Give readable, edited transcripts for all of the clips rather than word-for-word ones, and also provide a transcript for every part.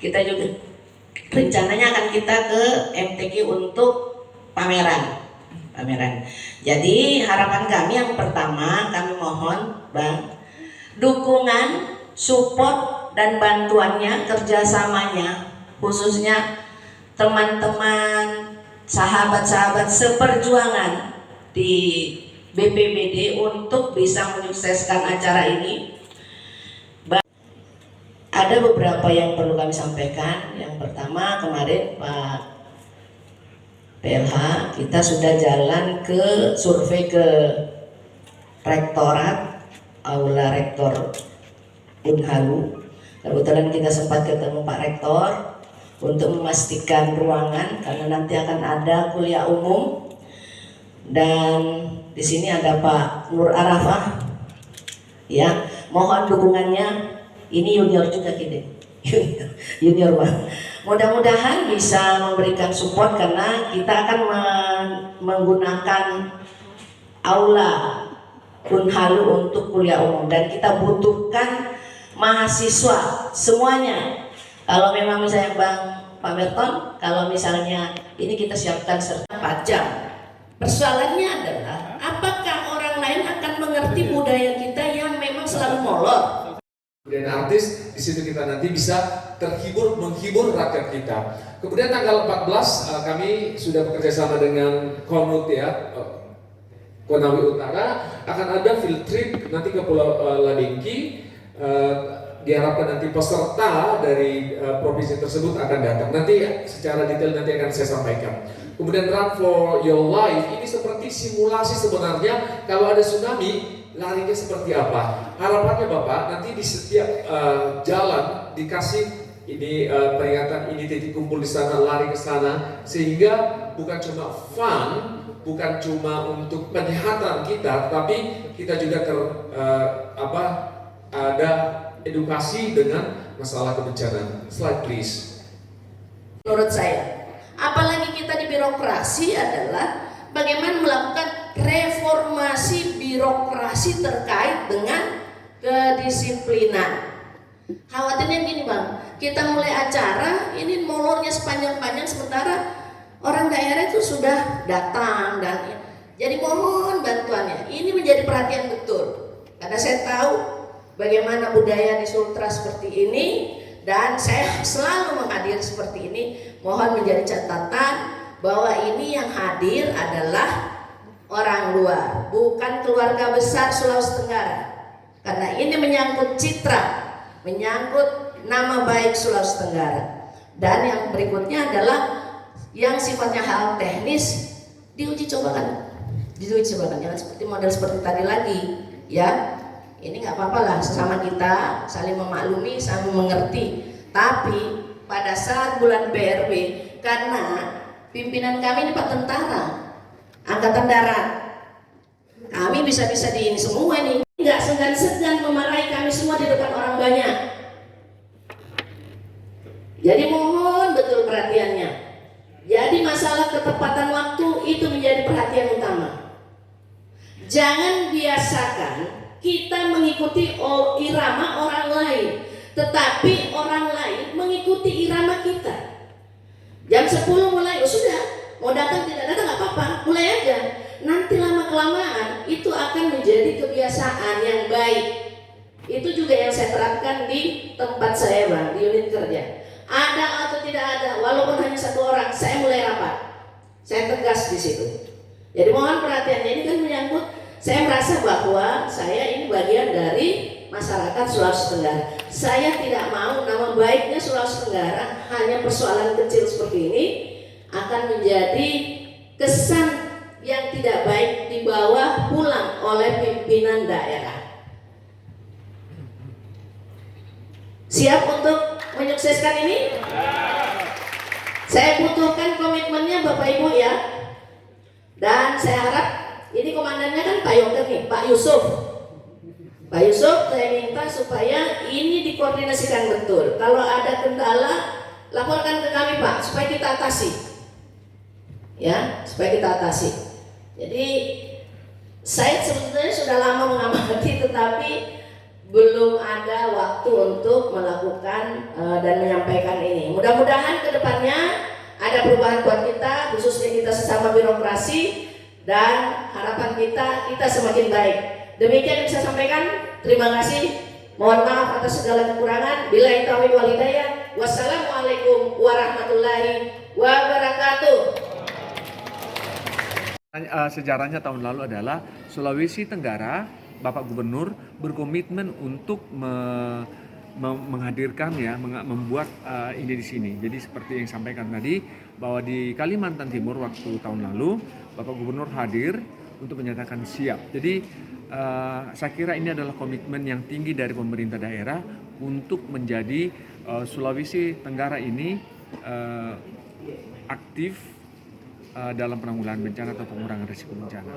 kita juga rencananya akan kita ke MTQ untuk pameran. Jadi harapan kami yang pertama, kami mohon Bang, dukungan, support dan bantuannya, kerjasamanya, khususnya teman-teman, sahabat-sahabat seperjuangan di BPBD untuk bisa menyukseskan acara ini. Ada beberapa yang perlu kami sampaikan. Yang pertama, kemarin Pak PLH kita sudah jalan ke survei ke rektorat, aula rektor Unhalu. Kebetulan kita sempat ketemu Pak Rektor untuk memastikan ruangan karena nanti akan ada kuliah umum. Dan di sini ada Pak Nur Arafah. Ya, mohon dukungannya. Ini junior juga gitu. Junior Bang. Mudah-mudahan bisa memberikan support karena kita akan menggunakan aula Unhalu untuk kuliah umum dan kita butuhkan mahasiswa semuanya. Kalau memang misalnya Pak Merton, kalau misalnya ini kita siapkan serta 4 jam. Persoalannya adalah apakah orang lain akan mengerti budaya kita yang memang selalu molor. Dan artis di situ kita nanti bisa terhibur, menghibur rakyat kita. Kemudian tanggal 14 kami sudah bekerja sama dengan Konut ya, Konawe Utara, akan ada field trip nanti ke Pulau Ladingki. Diharapkan nanti peserta dari provinsi tersebut akan datang. Nanti secara detail nanti akan saya sampaikan. Kemudian Run for Your Life ini seperti simulasi sebenarnya kalau ada tsunami. Larinya seperti apa? Harapannya Bapak nanti di setiap jalan dikasih ini peringatan, ini titik kumpul di sana, lari ke sana, sehingga bukan cuma fun, bukan cuma untuk penyehatan kita, tapi kita juga ada edukasi dengan masalah kebencanaan. Slide please. Menurut saya, apalagi kita di birokrasi adalah bagaimana melakukan reformasi birokrasi terkait dengan kedisiplinan. Khawatirnya gini Bang, kita mulai acara ini molornya sepanjang-panjang sementara orang daerah itu sudah datang dan jadi mohon bantuannya. Ini menjadi perhatian betul karena saya tahu bagaimana budaya di Sultra seperti ini dan saya selalu menghadiri seperti ini. Mohon menjadi catatan bahwa ini yang hadir adalah orang luar, bukan keluarga besar Sulawesi Tenggara. Karena ini menyangkut citra, menyangkut nama baik Sulawesi Tenggara. Dan yang berikutnya adalah yang sifatnya hal teknis diuji cobakan. Jangan seperti model seperti tadi lagi, ya. Ini nggak apa-apa lah, sesama kita saling memaklumi, saling mengerti. Tapi pada saat bulan BRB, karena pimpinan kami ini Pak Tentara Angkatan Darat, kami bisa-bisa di ini semua nih, nggak segan-segan memarahi kami semua di depan orang banyak. Jadi mohon betul perhatiannya. Jadi masalah ketepatan waktu itu menjadi perhatian utama. Jangan biasakan kita mengikuti irama orang lain, tetapi orang lain mengikuti irama kita. Jam 10 mulai, sudah, mau datang tidak datang nggak apa-apa, mulai aja. Nanti lama-kelamaan itu akan menjadi kebiasaan yang baik. Itu juga yang saya terapkan di tempat saya Bang, di unit kerja. Ada atau tidak ada, walaupun hanya 1 orang, saya mulai rapat. Saya tegas di situ. Jadi mohon perhatiannya, ini kan menyangkut, saya merasa bahwa saya ini bagian dari masyarakat Sulawesi Tenggara. Saya tidak mau nama baiknya Sulawesi Tenggara hanya persoalan kecil seperti ini akan menjadi kesan yang tidak baik dibawa pulang oleh pimpinan daerah. Siap untuk menyukseskan ini? Saya butuhkan komitmennya Bapak Ibu ya. Dan saya harap ini komandannya kan Pak Yoker nih, Pak Yusuf. Pak Yusuf, saya minta supaya ini dikoordinasikan betul. Kalau ada kendala, laporkan ke kami Pak, supaya kita atasi. Ya, supaya kita atasi. Jadi, saya sebetulnya sudah lama mengamati, tetapi belum ada waktu untuk melakukan dan menyampaikan ini. Mudah-mudahan kedepannya ada perubahan buat kita, khususnya kita sesama birokrasi, dan harapan kita semakin baik. Demikian yang saya sampaikan. Terima kasih. Mohon maaf atas segala kekurangan. Billahi taufiq wal hidayah. Wassalamualaikum warahmatullahi wabarakatuh. Sejarahnya tahun lalu adalah Sulawesi Tenggara, Bapak Gubernur berkomitmen untuk menghadirkan ya, membuat ini di sini. Jadi seperti yang sampaikan tadi bahwa di Kalimantan Timur waktu tahun lalu Bapak Gubernur hadir untuk menyatakan siap. Jadi saya kira ini adalah komitmen yang tinggi dari pemerintah daerah untuk menjadi Sulawesi Tenggara ini aktif dalam penanggulangan bencana atau pengurangan risiko bencana.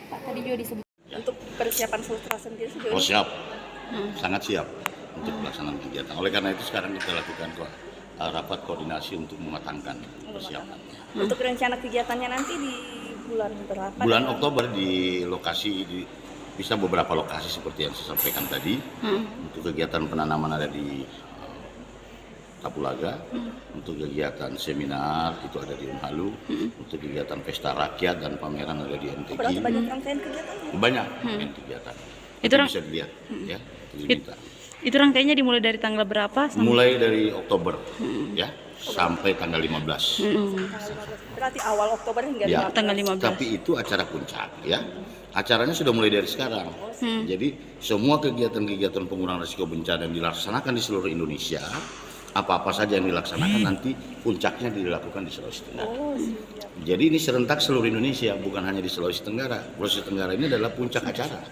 Pak, tadi juga disebut untuk persiapan Sultra sendiri sejauh ini. Siap, sangat siap untuk pelaksanaan kegiatan. Oleh karena itu sekarang kita lakukan rapat koordinasi untuk mematangkan persiapan. Untuk rencana kegiatannya nanti di bulan berapa? Bulan Oktober di lokasi bisa beberapa lokasi seperti yang saya sampaikan tadi. Untuk kegiatan penanaman ada di Kapulaga, untuk kegiatan seminar itu ada di Unhalu, untuk kegiatan pesta rakyat dan pameran ada di MTQ. Berapa banyak rangkaian kegiatannya? Banyak kegiatan. Itu bisa dilihat ya. Itu rangkaiannya dimulai dari tanggal berapa? Mulai dari Oktober ya sampai tanggal 15. Berarti awal Oktober hingga Ya, tanggal 15. tapi itu acara puncak ya. Acaranya sudah mulai dari sekarang. Jadi semua kegiatan-kegiatan pengurangan risiko bencana yang dilaksanakan di seluruh Indonesia, apa-apa saja yang dilaksanakan nanti puncaknya dilakukan di Sulawesi Tenggara. Jadi ini serentak seluruh Indonesia, bukan hanya di Sulawesi Tenggara. Sulawesi Tenggara ini adalah puncak acara.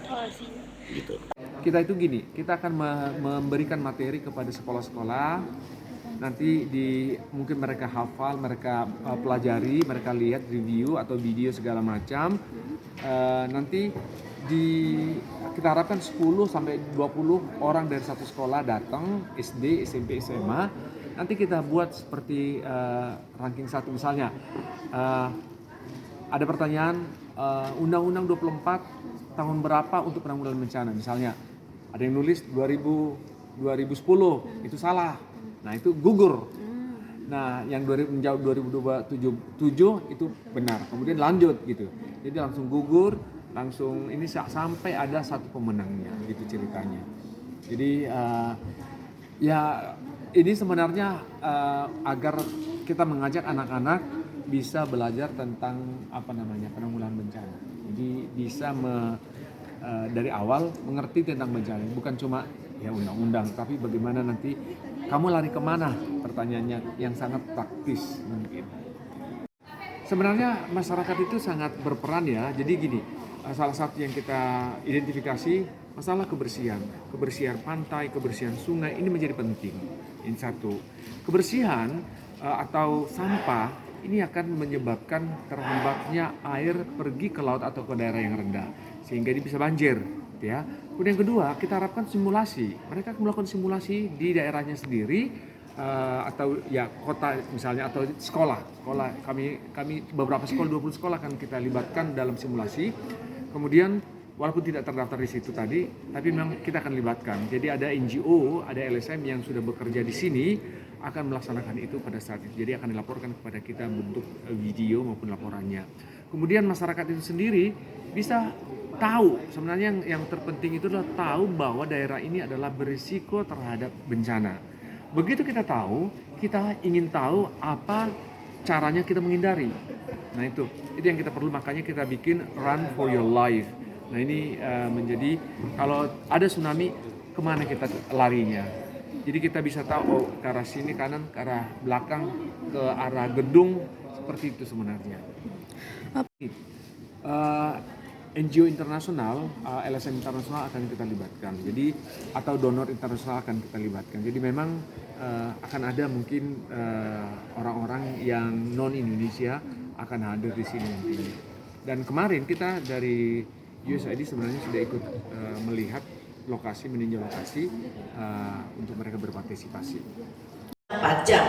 Gitu. Kita itu gini, kita akan memberikan materi kepada sekolah-sekolah. Nanti mungkin mereka hafal, mereka pelajari, mereka lihat review atau video segala macam. Nanti kita harapkan 10 sampai 20 orang dari satu sekolah datang, SD, SMP, SMA. Nanti kita buat seperti ranking 1 misalnya. Ada pertanyaan Undang-Undang 24 tahun berapa untuk penanggulangan bencana misalnya. Ada yang nulis 2010, itu salah. Nah, itu gugur. Nah, yang menjawab 2027 itu benar. Kemudian lanjut gitu. Jadi langsung gugur, langsung ini sampai ada satu pemenangnya gitu ceritanya. Jadi ya ini sebenarnya agar kita mengajak anak-anak bisa belajar tentang penanggulangan bencana. Jadi bisa dari awal mengerti tentang bencana, bukan cuma ya undang-undang, tapi bagaimana nanti kamu lari kemana, pertanyaannya yang sangat praktis mungkin. Sebenarnya masyarakat itu sangat berperan ya. Jadi gini, salah satu yang kita identifikasi masalah kebersihan pantai, kebersihan sungai ini menjadi penting. Ini satu. Kebersihan atau sampah ini akan menyebabkan terhambatnya air pergi ke laut atau ke daerah yang rendah sehingga ini bisa banjir, ya. Kemudian yang kedua, kita harapkan simulasi. Mereka akan melakukan simulasi di daerahnya sendiri atau ya kota misalnya atau sekolah. Kami beberapa sekolah, 20 sekolah akan kita libatkan dalam simulasi. Kemudian walaupun tidak terdaftar di situ tadi, tapi memang kita akan libatkan. Jadi ada NGO, ada LSM yang sudah bekerja di sini akan melaksanakan itu pada saat itu. Jadi akan dilaporkan kepada kita bentuk video maupun laporannya. Kemudian masyarakat itu sendiri bisa tahu, sebenarnya yang terpenting itu adalah tahu bahwa daerah ini adalah berisiko terhadap bencana. Begitu kita tahu, kita ingin tahu apa caranya kita menghindari. Nah itu yang kita perlu, makanya kita bikin Run for Your Life. Nah ini menjadi kalau ada tsunami kemana kita larinya. Jadi kita bisa tahu ke arah sini kanan, ke arah belakang, ke arah gedung, seperti itu sebenarnya. NGO internasional, LSM internasional akan kita libatkan. Jadi atau donor internasional akan kita libatkan. Jadi memang akan ada mungkin orang-orang yang non Indonesia akan hadir di sini nantinya. Dan kemarin kita dari USAID sebenarnya sudah ikut melihat lokasi, meninjau lokasi untuk mereka berpartisipasi. 4 jam.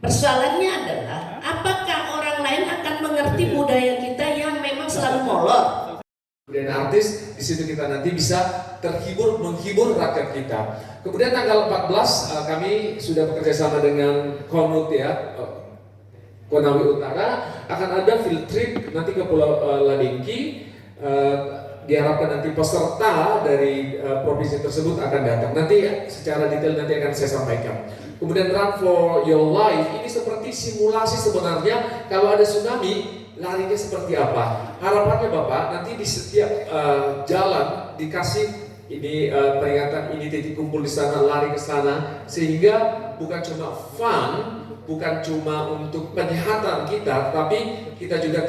Persoalannya adalah apakah orang lain akan mengerti budaya kita yang memang selalu molor. Dan artis di situ kita nanti bisa menghibur rakyat kita. Kemudian tanggal 14 kami sudah bekerja sama dengan Konut ya, Konawe Utara, akan ada field trip nanti ke Pulau Ladingki. Diharapkan nanti peserta dari provinsi tersebut akan datang. Nanti secara detail nanti akan saya sampaikan. Kemudian Run for Your Life ini seperti simulasi sebenarnya kalau ada tsunami larinya seperti apa. Harapannya Bapak nanti di setiap jalan dikasih ini peringatan, ini titik kumpul di sana, lari ke sana, sehingga bukan cuma fun, bukan cuma untuk penyehatan kita, tapi kita juga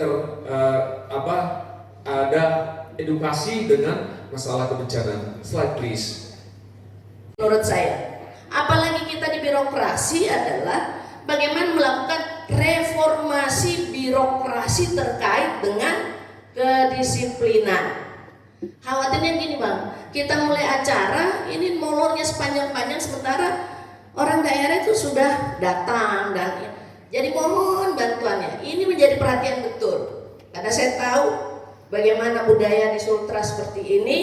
ada edukasi dengan masalah kebencanaan. Slide please. Menurut saya, apalagi kita di birokrasi adalah bagaimana melakukan reformasi birokrasi terkait dengan kedisiplinan. Khawatirnya gini Bang, kita mulai acara, ini molornya sepanjang-panjang sementara orang daerah itu sudah datang dan jadi mohon bantuannya. Ini menjadi perhatian betul, karena saya tahu bagaimana budaya di Sultra seperti ini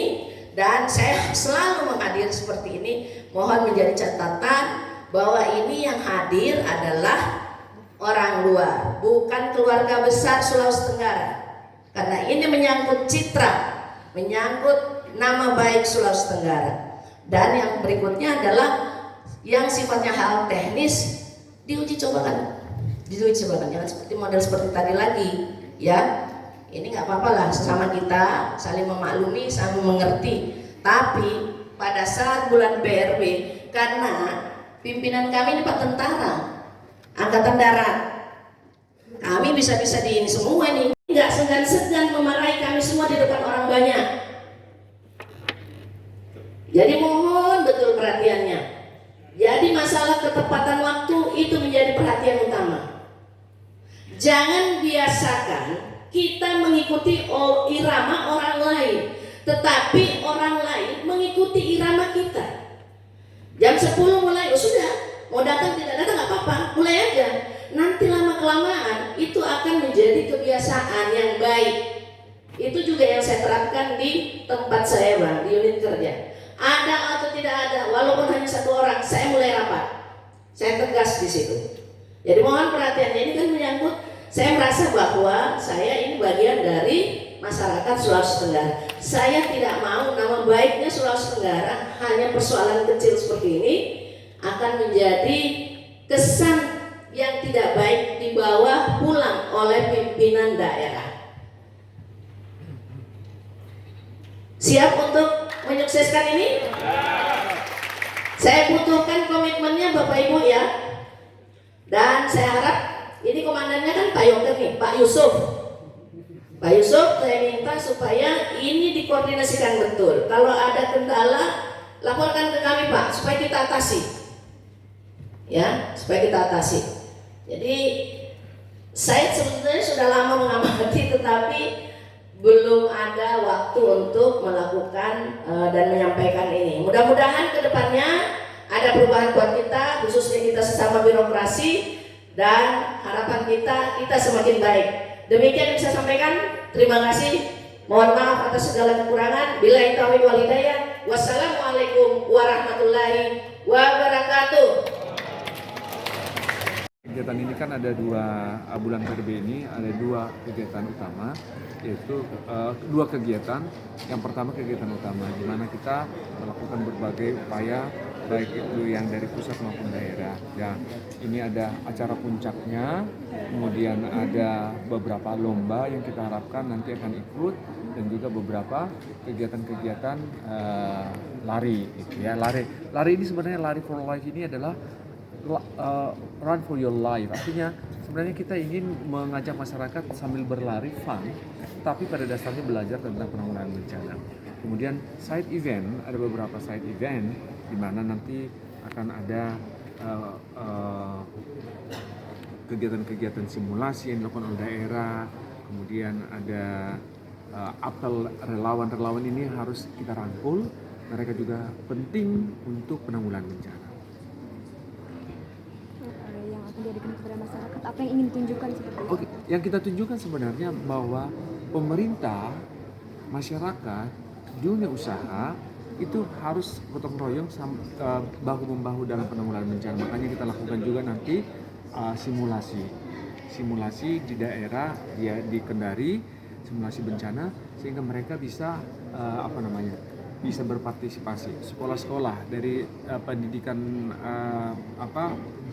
dan saya selalu menghadiri seperti ini. Mohon menjadi catatan bahwa ini yang hadir adalah orang luar, bukan keluarga besar Sulawesi Tenggara, karena ini menyangkut citra, menyangkut nama baik Sulawesi Tenggara. Dan yang berikutnya adalah yang sifatnya hal teknis diuji cobakan, jangan seperti model seperti tadi lagi ya. Ini nggak apa-apa lah, sesama kita saling memaklumi, saling mengerti. Tapi pada saat bulan BRB, karena pimpinan kami ini Pak Tentara Angkatan Darat, kami bisa-bisa di ini semua nih, nggak segan-segan memarahi kami semua di depan orang banyak. Jadi mohon betul perhatiannya. Jadi masalah ketepatan waktu itu menjadi perhatian utama. Jangan biasakan kita mengikuti irama orang lain, tetapi orang lain mengikuti irama kita. Jam 10 mulai, sudah, mau datang tidak datang nggak apa-apa, mulai aja. Nanti lama-kelamaan itu akan menjadi kebiasaan yang baik. Itu juga yang saya terapkan di tempat saya Bang, di unit kerja. Ada atau tidak ada, walaupun hanya satu orang, saya mulai rapat. Saya tegas di situ. Jadi mohon perhatiannya, ini kan menyangkut, saya merasa bahwa saya ini bagian dari masyarakat Sulawesi Tenggara. Saya tidak mau nama baiknya Sulawesi Tenggara hanya persoalan kecil seperti ini akan menjadi kesan yang tidak baik dibawa pulang oleh pimpinan daerah. Siap untuk menyukseskan ini? Saya butuhkan komitmennya Bapak Ibu ya. Dan saya harap, ini komandannya kan Pak Yoker nih, Pak Yusuf. Pak Yusuf, saya minta supaya ini dikoordinasikan betul. Kalau ada kendala, laporkan ke kami Pak, supaya kita atasi. Ya, supaya kita atasi. Jadi saya sebetulnya sudah lama mengamati, tetapi belum ada waktu untuk melakukan dan menyampaikan ini. Mudah-mudahan kedepannya ada perubahan buat kita, khususnya kita sesama birokrasi, dan harapan kita semakin baik. Demikian yang bisa sampaikan. Terima kasih. Mohon maaf atas segala kekurangan. Billahi taufiq wal hidayah. Wassalamualaikum warahmatullahi wabarakatuh. Kegiatan ini kan ada bulan PRB ini ada dua kegiatan utama, yaitu dua kegiatan. Yang pertama kegiatan utama di mana kita melakukan berbagai upaya baik itu yang dari pusat maupun daerah. Ya, ini ada acara puncaknya, kemudian ada beberapa lomba yang kita harapkan nanti akan ikut, dan juga beberapa kegiatan-kegiatan lari. Gitu ya, lari ini sebenarnya lari for life ini adalah run for your life. Artinya sebenarnya kita ingin mengajak masyarakat sambil berlari fun, tapi pada dasarnya belajar tentang penanggulangan bencana. Kemudian side event, ada beberapa side event di mana nanti akan ada kegiatan-kegiatan simulasi yang dilakukan oleh daerah. Kemudian ada apel relawan ini harus kita rangkul. Mereka juga penting untuk penanggulangan bencana. Yang akan dijadikan kepada masyarakat, apa yang ingin ditunjukkan seperti itu? Oke, yang kita tunjukkan sebenarnya bahwa pemerintah, masyarakat, dunia usaha itu harus gotong royong bahu membahu dalam penanggulangan bencana. Makanya kita lakukan juga nanti simulasi di daerah di Kendari, simulasi bencana sehingga mereka bisa bisa berpartisipasi. Sekolah-sekolah dari pendidikan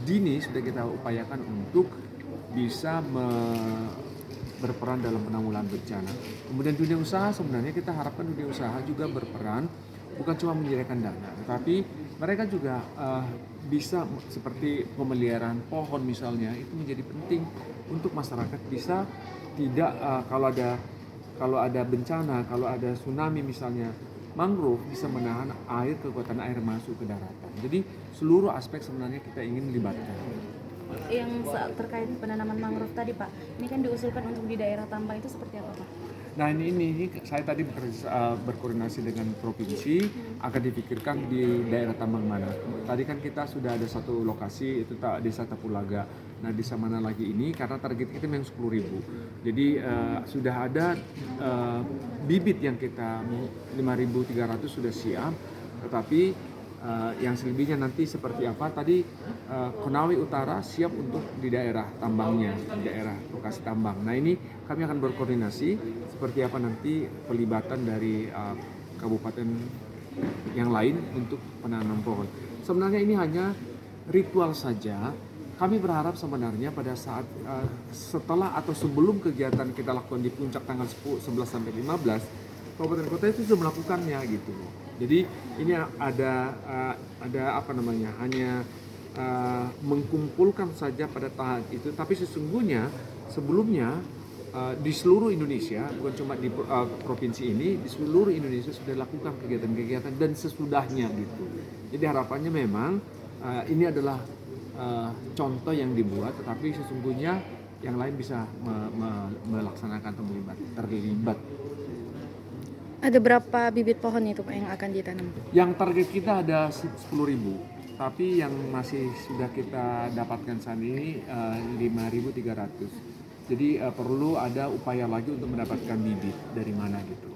dini sudah kita upayakan untuk bisa berperan dalam penanggulangan bencana. Kemudian dunia usaha, sebenarnya kita harapkan dunia usaha juga berperan, bukan cuma menyediakan dana, tetapi mereka juga bisa seperti pemeliharaan pohon misalnya, itu menjadi penting untuk masyarakat bisa tidak kalau ada bencana, kalau ada tsunami misalnya, mangrove bisa menahan kekuatan air masuk ke daratan. Jadi seluruh aspek sebenarnya kita ingin melibatkan. Yang terkait penanaman mangrove tadi Pak, ini kan diusulkan untuk di daerah tambang, itu seperti apa Pak? Nah ini saya tadi berkoordinasi dengan provinsi akan dipikirkan di daerah tambang mana. Tadi kan kita sudah ada satu lokasi itu Desa Tapulaga. Nah desa mana lagi ini karena target kita memang 10.000. Jadi sudah ada bibit yang kita 5.300 sudah siap, tetapi yang selebihnya nanti seperti apa tadi Konawe Utara siap untuk di daerah tambangnya, di daerah lokasi tambang. Nah ini kami akan berkoordinasi seperti apa nanti pelibatan dari kabupaten yang lain untuk penanam pohon. Sebenarnya ini hanya ritual saja. Kami berharap sebenarnya pada saat setelah atau sebelum kegiatan kita lakukan di puncak tanggal 11 sampai 15, kabupaten kota itu sudah melakukannya gitu. Jadi ini ada hanya mengkumpulkan saja pada tahap itu, tapi sesungguhnya sebelumnya di seluruh Indonesia, bukan cuma di provinsi ini, di seluruh Indonesia sudah lakukan kegiatan-kegiatan dan sesudahnya gitu. Jadi harapannya memang ini adalah contoh yang dibuat, tetapi sesungguhnya yang lain bisa melaksanakan atau terlibat. Ada berapa bibit pohon itu Pak yang akan ditanam? Yang target kita ada 10.000, tapi yang masih sudah kita dapatkan saat ini 5.300. Jadi perlu ada upaya lagi untuk mendapatkan bibit dari mana gitu.